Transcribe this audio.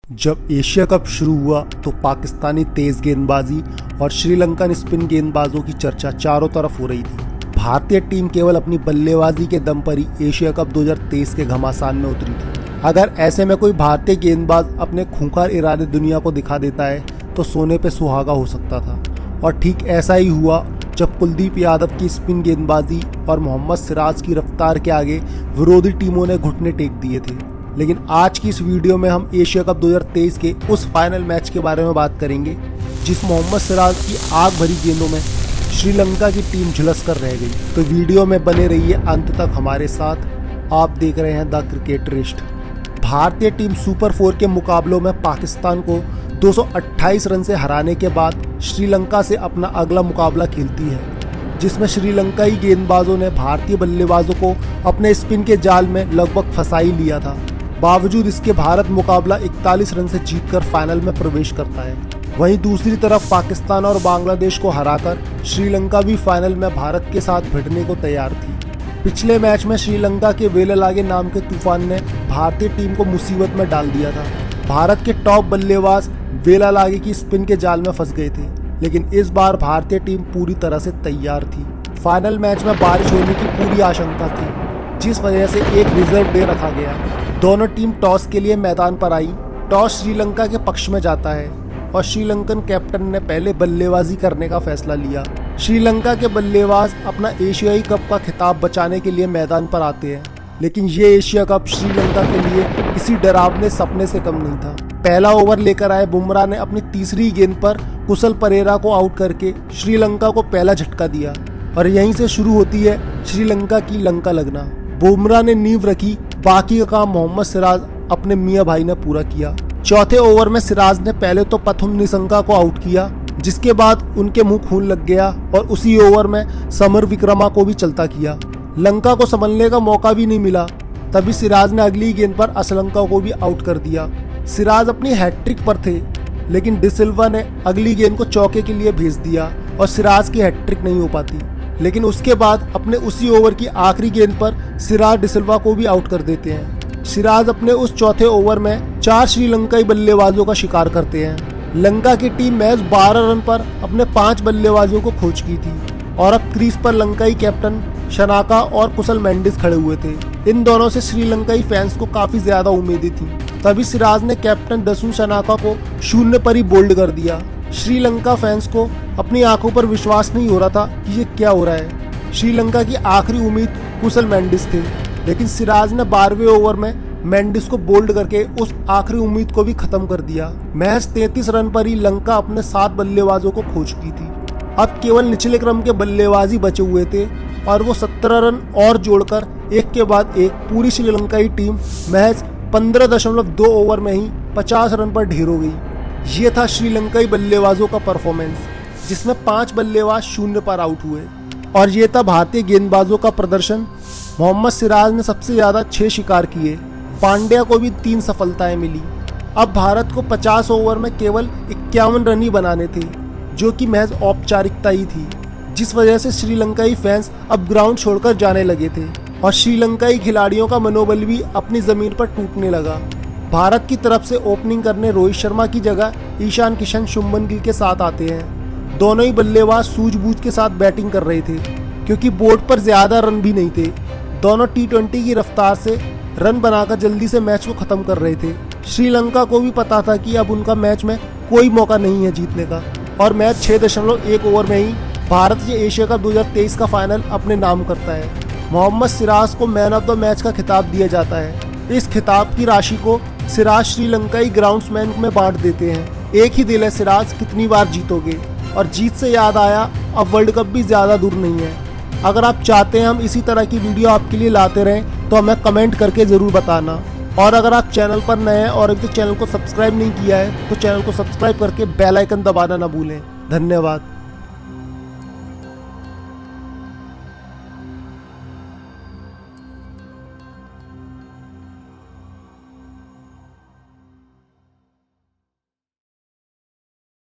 जब Asia cup शुरू हुआ तो पाकिस्तानी तेज गेंदबाजी और श्रीलंकन स्पिन गेंदबाजों की चर्चा चारों तरफ हो रही थी। भारतीय टीम केवल अपनी बल्लेबाजी के दम पर ही एशिया कप 2023 के घमासान में उतरी थी। अगर ऐसे में कोई भारतीय गेंदबाज अपने खूंखार इरादे दुनिया को दिखा देता है तो सोने पे सुहागा हो सकता था, और ठीक ऐसा ही हुआ जब कुलदीप यादव की स्पिन गेंदबाजी और मोहम्मद सिराज की रफ्तार के आगे विरोधी टीमों ने घुटने टेक दिए थे। लेकिन आज की इस वीडियो में हम एशिया कप 2023 के उस फाइनल मैच के बारे में बात करेंगे जिस मोहम्मद सिराज की आग भरी गेंदों में श्रीलंका की टीम झुलस कर रह गई। तो वीडियो में बने रहिए अंत तक हमारे साथ। आप देख रहे हैं द क्रिकेटरिस्ट। भारतीय टीम सुपर 4 के मुकाबलों में पाकिस्तान को 228 रन से हराने के बाद श्रीलंका से अपना अगला मुकाबला खेलती है, जिसमें श्रीलंकाई गेंदबाजों ने भारतीय बल्लेबाजों को अपने स्पिन के जाल में लगभग फंसा ही लिया था। बावजूद इसके भारत मुकाबला 41 रन से जीतकर फाइनल में प्रवेश करता है। वहीं दूसरी तरफ पाकिस्तान और बांग्लादेश को हराकर श्रीलंका भी फाइनल में भारत के साथ भिड़ने को तैयार थी। पिछले मैच में श्रीलंका के वेलालागे नाम के तूफान ने भारतीय टीम को मुसीबत में डाल दिया था। भारत के टॉप बल्लेबाज वेलालागे की स्पिन के जाल में फंस गए थे, लेकिन इस बार भारतीय टीम पूरी तरह से तैयार थी। फाइनल मैच में बारिश होने की पूरी आशंका थी, जिस वजह से एक रिजर्व डे रखा गया। दोनों टीम टॉस के लिए मैदान पर आई। टॉस श्रीलंका के पक्ष में जाता है और श्रीलंकन कैप्टन ने पहले बल्लेबाजी करने का फैसला लिया। श्रीलंका के बल्लेबाज अपना एशियाई कप का खिताब बचाने के लिए मैदान पर आते हैं, लेकिन ये एशिया कप श्रीलंका के लिए किसी डरावने सपने से कम नहीं था। पहला ओवर लेकर आए बुमराह ने अपनी तीसरी गेंद पर कुशल परेरा को आउट करके श्रीलंका को पहला झटका दिया, और यहीं से शुरू होती है श्रीलंका की लंका लगना। बुमराह ने नींव रखी, बाकी का काम मोहम्मद सिराज अपने मियां भाई ने पूरा किया। चौथे ओवर में सिराज ने पहले तो प्रथम निशंका को आउट किया, जिसके बाद उनके मुंह खून लग गया, और उसी ओवर में समर विक्रमा को भी चलता किया। लंका को संभलने का मौका भी नहीं मिला, तभी सिराज ने अगली गेंद पर असलंका को भी आउट कर दिया। सिराज अपनी हैट्रिक पर थे, लेकिन डिसिल्वा ने अगली गेंद को चौके के लिए भेज दिया और सिराज की हैट्रिक नहीं हो पाती। लेकिन उसके बाद अपने उसी ओवर की आखिरी गेंद पर सिराज डिसिल्वा को भी आउट कर देते हैं। सिराज अपने उस चौथे ओवर में 4 श्रीलंकाई बल्लेबाजों का शिकार करते हैं। लंका की टीम मैच 12 रन पर अपने 5 बल्लेबाजों को खो चुकी थी, और अब क्रीज पर लंकाई कैप्टन शनाका और कुशल मेंडिस खड़े हुए थे। इन दोनों से श्रीलंकाई फैंस को काफी ज्यादा उम्मीदें थी। तभी सिराज ने कैप्टन दसू शनाका को 0 पर ही बोल्ड कर दिया। श्रीलंका फैंस को अपनी आंखों पर विश्वास नहीं हो रहा था कि ये क्या हो रहा है। श्रीलंका की आखिरी उम्मीद कुशल मेंडिस थे, लेकिन सिराज ने 12वें ओवर में मेंडिस को बोल्ड करके उस आखिरी उम्मीद को भी खत्म कर दिया। महज 33 रन पर ही लंका अपने 7 बल्लेबाजों को खो चुकी थी। अब केवल निचले क्रम के बल्लेबाजी बचे हुए थे, और वो 17 रन और जोड़कर एक के बाद एक पूरी श्रीलंकाई टीम महज 15.2 ओवर में ही 50 रन पर ढेर हो गई। ये था श्रीलंकाई बल्लेबाजों का परफॉर्मेंस, जिसमें 5 बल्लेबाज 0 पर आउट हुए। और ये था भारतीय गेंदबाजों का प्रदर्शन। मोहम्मद सिराज ने सबसे ज्यादा 6 शिकार किए। पांड्या को भी 3 सफलताएं मिली। अब भारत को 50 ओवर में केवल 51 रन ही बनाने थे, जो कि महज औपचारिकता ही थी, जिस वजह से श्रीलंकाई फैंस अब ग्राउंड छोड़कर जाने लगे थे, और श्रीलंकाई खिलाड़ियों का मनोबल भी अपनी जमीन पर टूटने लगा। भारत की तरफ से ओपनिंग करने रोहित शर्मा की जगह ईशान किशन शुभमन गिल के साथ आते हैं। दोनों ही बल्लेबाज सूझबूझ के साथ बैटिंग कर रहे थे, क्योंकि बोर्ड पर ज्यादा रन भी नहीं थे। दोनों T20 की रफ्तार से रन बनाकर जल्दी से मैच को खत्म कर रहे थे। श्रीलंका को भी पता था कि अब उनका मैच में कोई मौका नहीं है जीतने का, और मैच 6.1 ओवर में ही भारत ये एशिया कप 2023 का फाइनल अपने नाम करता है। मोहम्मद सिराज को मैन ऑफ द मैच का खिताब दिया जाता है। इस खिताब की राशि को सिराज श्रीलंकाई ग्राउंड्समैन में बांट देते हैं। एक ही दिल है सिराज, कितनी बार जीतोगे। और जीत से याद आया, अब वर्ल्ड कप भी ज़्यादा दूर नहीं है। अगर आप चाहते हैं हम इसी तरह की वीडियो आपके लिए लाते रहें तो हमें कमेंट करके ज़रूर बताना। और अगर आप चैनल पर नए हैं और अभी तक चैनल को सब्सक्राइब नहीं किया है तो चैनल को सब्सक्राइब करके बेल आइकन दबाना ना भूलें। धन्यवाद।